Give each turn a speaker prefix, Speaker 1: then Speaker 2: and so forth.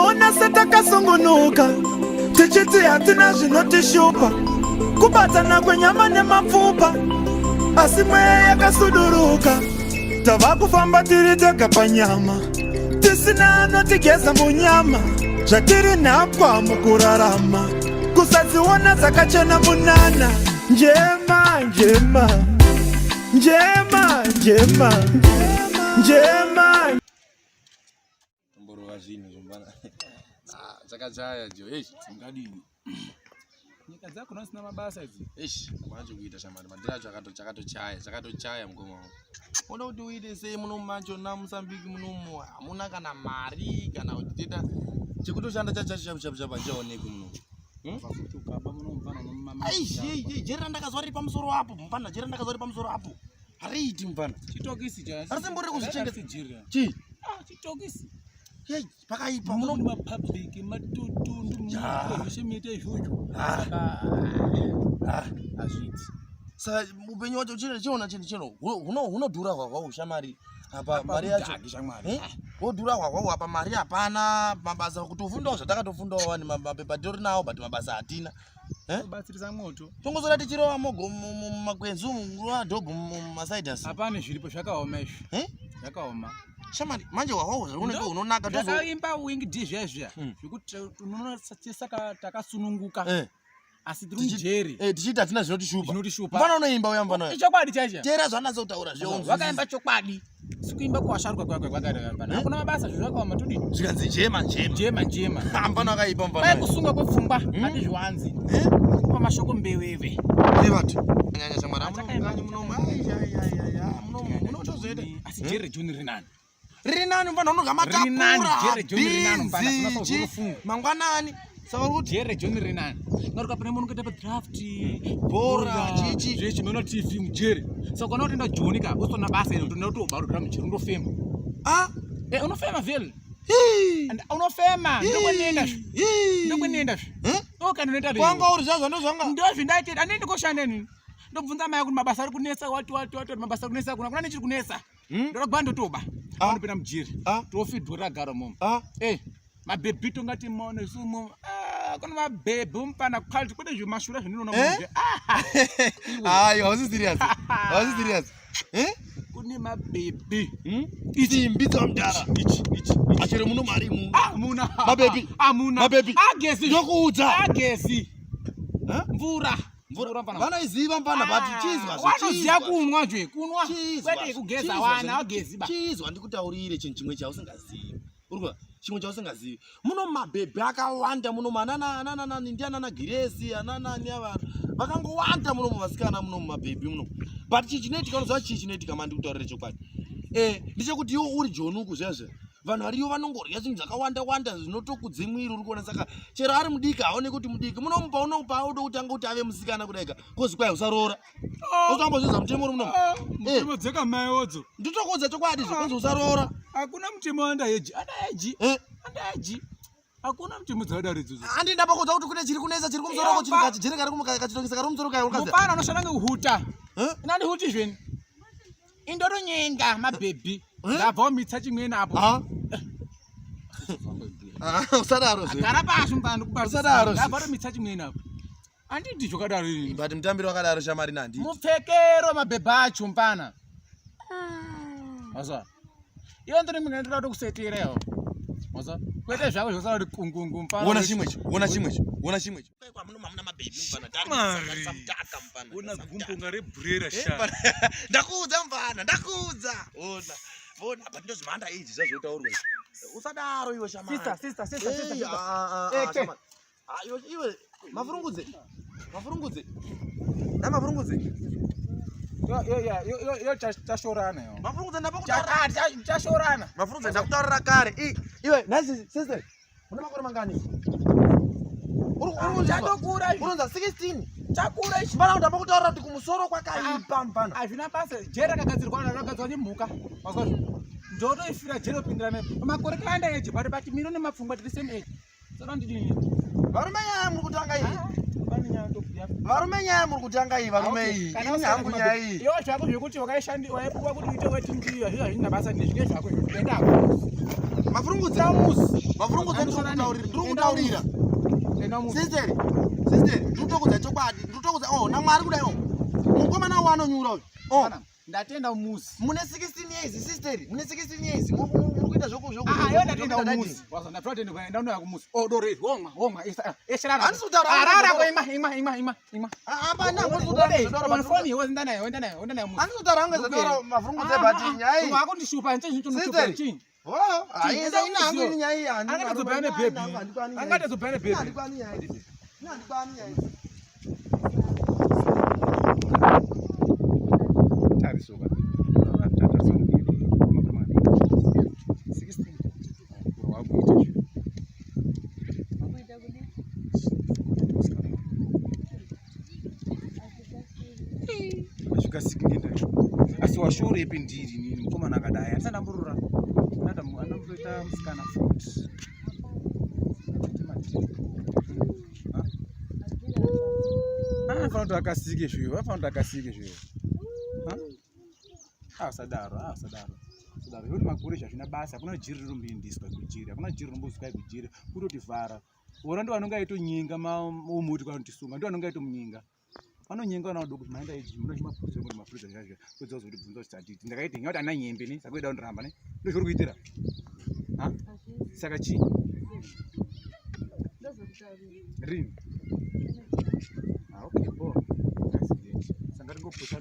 Speaker 1: Ona setakasungunuka tichiti hatina zvinotishupa kubatana kwenyama nemapfupa asi mweya yakasuduruka tava kufamba tiri tega panyama tisina anotigeza munyama zvatiri nhapwa mukurarama kusadziona dzakachena munana njema njema njema njema njema
Speaker 2: mboro wazini zombana dzakadzaya jo dzingadi nyika dzako nasina mabasa idzi manje kuita shamari madira chakatochaya mgomo ona kuti uite sei muno macho na Mozambique muno hamuna kana mari kana kutita chekutoshanda chapa chaonekwe muno futhi ukaba muno mfana nomama jera ndakazwa ri pamusoro apo mfana jera ndakazwa ri pamusoro apo hariti mfana chitokisi cha asimbori kuzvichengeta jira chi chitokisi hey pakaipa muno public matutu ndimuzvimite izvozvo azviti sa upenyu wacho chiona chinhu chino hunodhura hwahwa ushamari apa mari yacho wodhura hwahwa apa mari hapana mabasa kuti ufundawo zvatakatofundawo wani mapepa tori nawo but mabasa hatina batsirisa moto tongozora tichirowa mumakwenzi muadhobhu mumasaidas hapana zviripo zvakaoma izvi zvakaoma shamari manje hwahwa zvaunenge unonaka zvakaimba wing dizvezvya zvekuti unoona saka takasununguka asi tiri mujeri tichita tina zvinotishupa mfana unoimba uya mfana chokwadi chaizha tera zvanatsa kutaura zveonzi wakaimba chokwadi sikuimba kuwasharuka kwakapana hakuna mabasa zvakaoma tudi zvikanzi jema mfana wakaipa mfana kwai kusunga kwepfungwa hatizviwanzi pamashoko mbeweve vatu nyanya shamwari amunokanya munomu munotozoita asi jeri joni rinani mfana unoga matapura bizi mangwanani saka kuti jere joni rinani ngaruka pane munhu kuita draft bora chichi zvechi mona TV mujere saka kana utenda joni ka usona basa ino tona utobarukira mujere undofema unofema vele and unofema ndokwenda kana nenda kwanga uri zvazvo ndozvanga ndozvindaite anende koshanda nini ndobvunza mai kuti mabasa ari kunesa wati mabasa ari kunesa kuna nechiri kunesa ndorogwanda toba anopinda mujere tofidwa ragara momo mabhebi tongati maone sumo kuna mabhebi umpana quality kune zvimashura zvininoona muje hayi hausi serious kune mabhebi ichimbi dzamdara ichi achero muno mari mu amuna mabhebi agesi yokuudza agesi mvura mpana vanaiziva mpana but chizwa wanoziya kunwa nje kunwa kwete kugeza wana agesi ba chizwa ndikutaurire chinhu chimwe chausingazivi urikwa chimwe chausingazivi muno mabhebi akawanda muno manana ndianana giresi anani ava vakangowanda muno muvasikana muno mumabhebi muno but chichinoitika unoziva chii chinoitika mandi kutaurire chokwadi ndechekuti iwo uri jonuku zvezve vanhu variyo vanongorya zvinhu zvakawanda zvinotokudze mwiri uri kuona saka chero ari mudiki haone kuti mudiki munomupa unopa udo kutanga kuti ave musikana kudai kozi kwai usaroora usambozviza mutemo uri muno mutemo dzeka maiodzo nditokuudza chokwadi zvokunzi usaroora hakuna mutemo andaeji hakuna mutemo dzadaridzodzo handinda pakudza kuti kune chiri kunesa chiri kumusoro chiri kachijere kachitokisa kari mumusoro kai mupana unoshanda ngehuta inandi huti zveni indoronyenga mabhebi ndabvawo mitsa chimweni apo usadaro agara pashi mpano kubasadaro ndabvawo mitsa chimweni apo anditi zvakadaro ini but mutambiro wakadaro shamari nandi mupfekero mabhebhi acho mpana wasa iwe ndiri munhu ndinoda kuseterewo wasa kwete zvako zvosara kuti kungungu mpana wona chimwecho kwa muno mamuna mabhebhi mpana tamutaka mpana wona gumpunga rebrera sha ndakuudza mpana ndakuudza ona but ndozvimanda idzi zvazotaurwa usadaro iwe shamari sister iwe mafurungudze yo tashorana yo mafurungudze ndapakutaura tashorana mafurungudze ndakutaurira kare iwe nasi sister una makore mangani urunza 16 chakura ichi bana ndapa kutaura kuti kumusoro kwakaipa mpana azvina basa jera kagadzirwa rakagadzwa nemhuka makozvo ndoto ifira jero pindirana makore kaenda eje bati mino nemapfungwa tiri same age saka ndidini varume nyaya muri kutanga iyi varume nyaya muri kutanga iyi varume iyi ini hangu nyaya iyi iwo zvako zvekuti wakaishandi waipuwa kuti uite weti ndiyo hazvina basa nezvike zvako zvekuenda mavurungudze ndokutaurira sister ndikutokuza chokwadi ndikutokuza namwari kudai mukomana wanonyura uyu
Speaker 3: ndatenda umusi
Speaker 2: mune 16 years sister mune 16 years murikuita
Speaker 3: yo ndatenda umusi wasandatotendekwenda ndaunoya kumusi dore homa eshirara
Speaker 2: anisutaara hangu ezadoro mavurungudze but nyai
Speaker 3: wakundishupa nchezvinchonochii angatezobhane bhebi asi washore ipi ndiri nini mukomana akadai atisandamburura anamboita musikana futi afana kuti akasike zviyo sadaro yoti makore zvazvina basa hakuna jiri rirombindiswa kujiri hakuna jiri rombozwai kujiri kutoti vhara ora ndo vanonga aitonyinga umuti kwanotisunga ndo vanonga aitomunyinga vanonyenga vana vadoko kuti maenda ichi munochimapurisa kuti mapurisa zvazvo kudziwa zoti bvunza kuti hatiti ndakaiti nyauti ana nyembe ne saka ida kundiramba ne ndo zviri kuitira saka chii rini okay bo sanga ringopusa